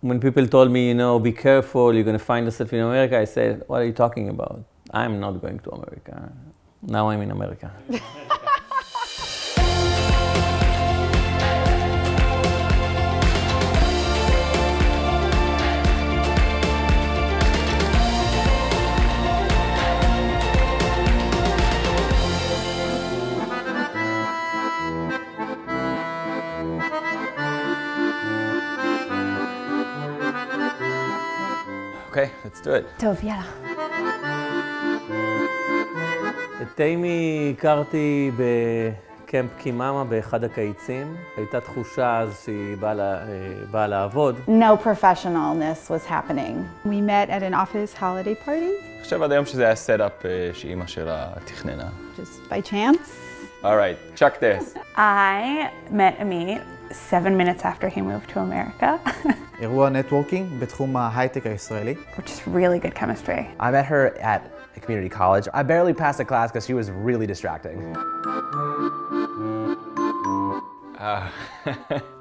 When people told me, you know, be careful, you're going to find yourself in America, I said, what are you talking about? I'm not going to America. Now I'm in America. Okay, let's do it. טוב, יאללה. את טיימי הכרתי בקמפ קימאמה באחד הקיצים. הייתה תחושה אז שהיא באה לעבוד. No professionalness was happening. We met at an office holiday party. אני חושב עד היום שזה היה סט-אפ שאימא שלה תכננה. Just by chance. Alright, check this. I met Amit 7 minutes after he moved to America. אירוע נטוורקינג בתחום ההייטק הישראלי. Which is really good chemistry. I met her at a community college. I barely passed a class because she was really distracting.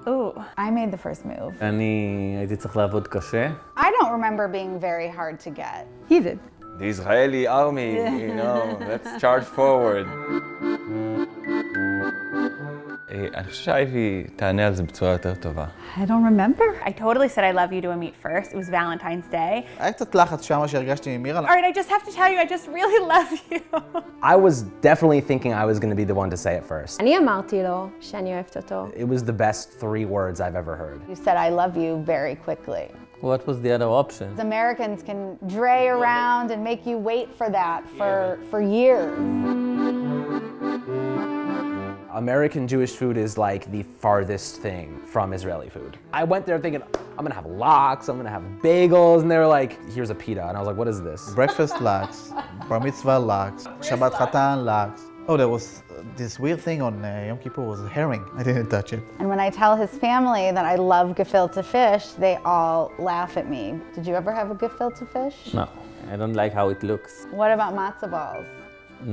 Ooh. I made the first move. אני הייתי צריך לעבוד קשה. I don't remember being very hard to get. He did. The Israeli army, you know, let's charge forward. אני חושב שהאיבי תענה על זה בצורה יותר טובה. I don't remember. I totally said I love you to Amit first. It was Valentine's Day. היה קצת לחץ שמה שהרגשתי ממירה. All right, I just have to tell you, I just really love you. I was definitely thinking I was going to be the one to say it first. אני אמרתי לו שאני אוהבת אותו. It was the best 3 words I've ever heard. You said I love you very quickly. What was the other option? Americans can dray around and make you wait for that for years. American Jewish food is like the farthest thing from Israeli food. I went there thinking, I'm gonna have lox, I'm gonna have bagels, and they were like, here's a pita. And I was like, what is this? Breakfast lax, bar mitzvah lax, Shabbat Chatan lax. Oh, there was this weird thing on Yom Kippur was herring. I didn't touch it. And when I tell his family that I love gefilte fish, they all laugh at me. Did you ever have a gefilte fish? No, I don't like how it looks. What about matzo balls?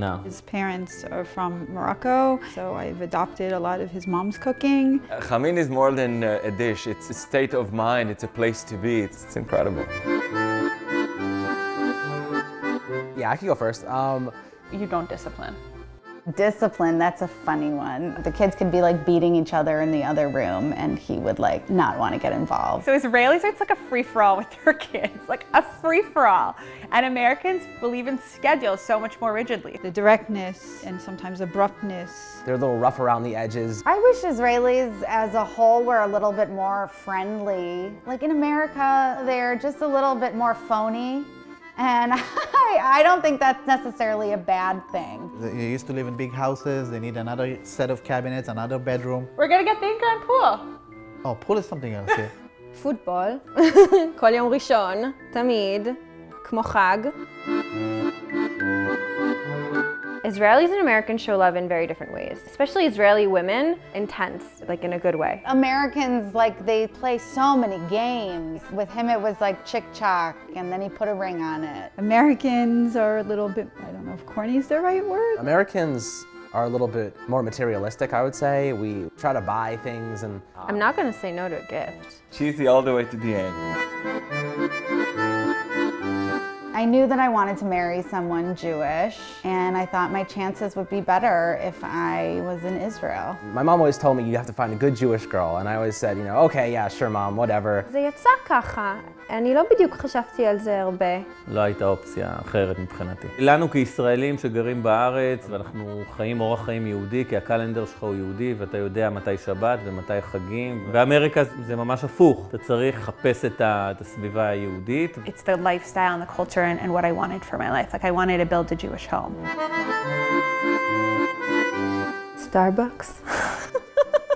No. His parents are from Morocco, so I've adopted a lot of his mom's cooking. Chamin is more than a dish. It's a state of mind. It's a place to be. It's incredible. Yeah, I can go first. You don't discipline. Discipline, that's a funny one. The kids could be like beating each other in the other room and he would like not want to get involved. So Israelis, it's like a free-for-all with their kids, like a free-for-all. And Americans believe in schedules so much more rigidly. The directness and sometimes abruptness. They're a little rough around the edges. I wish Israelis as a whole were a little bit more friendly. Like in America, they're just a little bit more phony. And I don't think that's necessarily a bad thing. They used to live in big houses, they need another set of cabinets, another bedroom. We're gonna get the and pool. Oh, pool is something else, yeah. פוטבול, כל יום ראשון, תמיד, כמו חג. Israelis and Americans show love in very different ways. Especially Israeli women, intense, like in a good way. Americans, like, they play so many games. With him, it was like chick-chock, and then he put a ring on it. Americans are a little bit, I don't know if corny is the right word. Americans are a little bit more materialistic, I would say. We try to buy things and... I'm not gonna say no to a gift. Cheesy all the way to the end. I knew that I wanted to marry someone Jewish, and I thought my chances would be better if I was in Israel. My mom always told me you have to find a good Jewish girl, and I always said, you know, okay, yeah, sure, mom, whatever. זה יצא ככה. אני לא בדיוק חשבתי על זה הרבה. לא הייתה אופציה אחרת מבחינתי. לנו כישראלים שגרים בארץ, ואנחנו חיים אורח חיים יהודי, כי הקלנדר שלך הוא יהודי, ואתה יודע מתי שבת ומתי חגים. באמריקה זה ממש הפוך. אתה צריך לחפש את הסביבה היהודית. It's the lifestyle and the culture and what I wanted for my life. Like I wanted to build a Jewish home. Starbucks.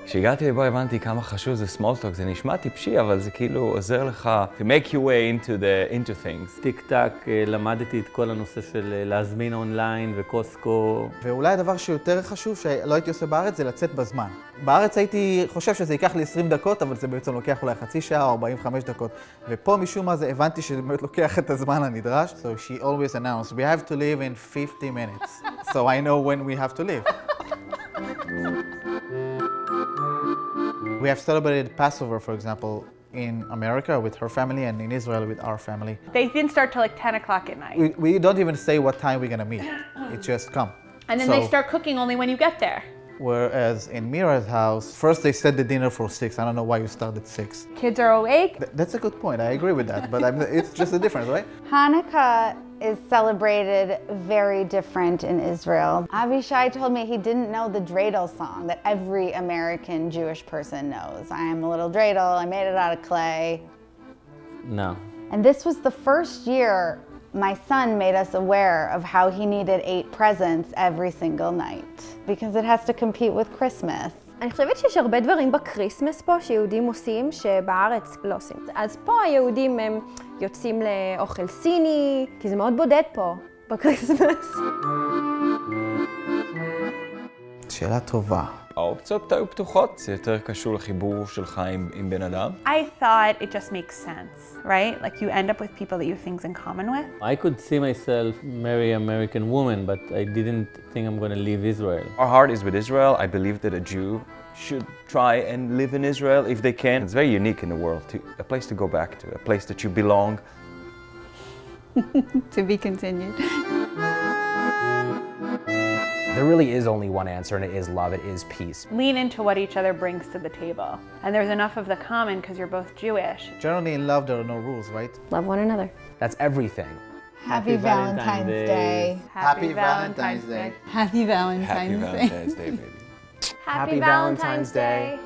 כשהגעתי לבו הבנתי כמה חשוב זה small talk, זה נשמע טיפשי, אבל זה כאילו עוזר לך to make your way into things. טיק טק, למדתי את כל הנושא של להזמין אונליין וקוסקו. ואולי הדבר שיותר חשוב שלא הייתי עושה בארץ זה לצאת בזמן. בארץ הייתי חושב שזה ייקח לי 20 דקות, אבל זה בעצם לוקח אולי חצי שעה או 45 דקות. ופה משום מה זה הבנתי שזה באמת לוקח את הזמן הנדרש. So she always announced, we have to leave in 50 minutes. So I know when we have to leave. We have celebrated Passover, for example, in America with her family and in Israel with our family. They didn't start till like 10 o'clock at night. We don't even say what time we're gonna meet. It just come. And then So- they start cooking only when you get there. Whereas in Mira's house, first they set the dinner for 6. I don't know why you start at 6. Kids are awake. That's a good point. I agree with that. But it's just a difference, right? Hanukkah is celebrated very different in Israel. Avishai told me he didn't know the dreidel song that every American Jewish person knows. I am a little dreidel, I made it out of clay. No. And this was the first year my son made us aware of how he needed 8 presents every single night because it has to compete with Christmas. אני חושבת שיש הרבה דברים בקריסמס פה שיהודים עושים שבארץ לא עושים. אז פה היהודים הם יוצאים לאוכל סיני, כי זה מאוד בודד פה בקריסמס. שאלה טובה. האופציות היו פתוחות, זה יותר קשור לחיבור שלך עם בן אדם. I thought it just makes sense, right? Like you end up with people that you have things in common with. I could see myself marry an American woman, but I didn't think I'm going to leave Israel. Our heart is with Israel. I believe that a Jew should try and live in Israel if they can. It's very unique in the world, a place to go back to, a place that you belong. To be continued. There really is only one answer, and it is love, it is peace. Lean into what each other brings to the table. And there's enough of the common because you're both Jewish. Generally in love, there are no rules, right? Love one another. That's everything. Happy Valentine's Day. Happy Valentine's Day. Happy Valentine's Happy Day. Valentine's Day, baby. Happy Valentine's Day.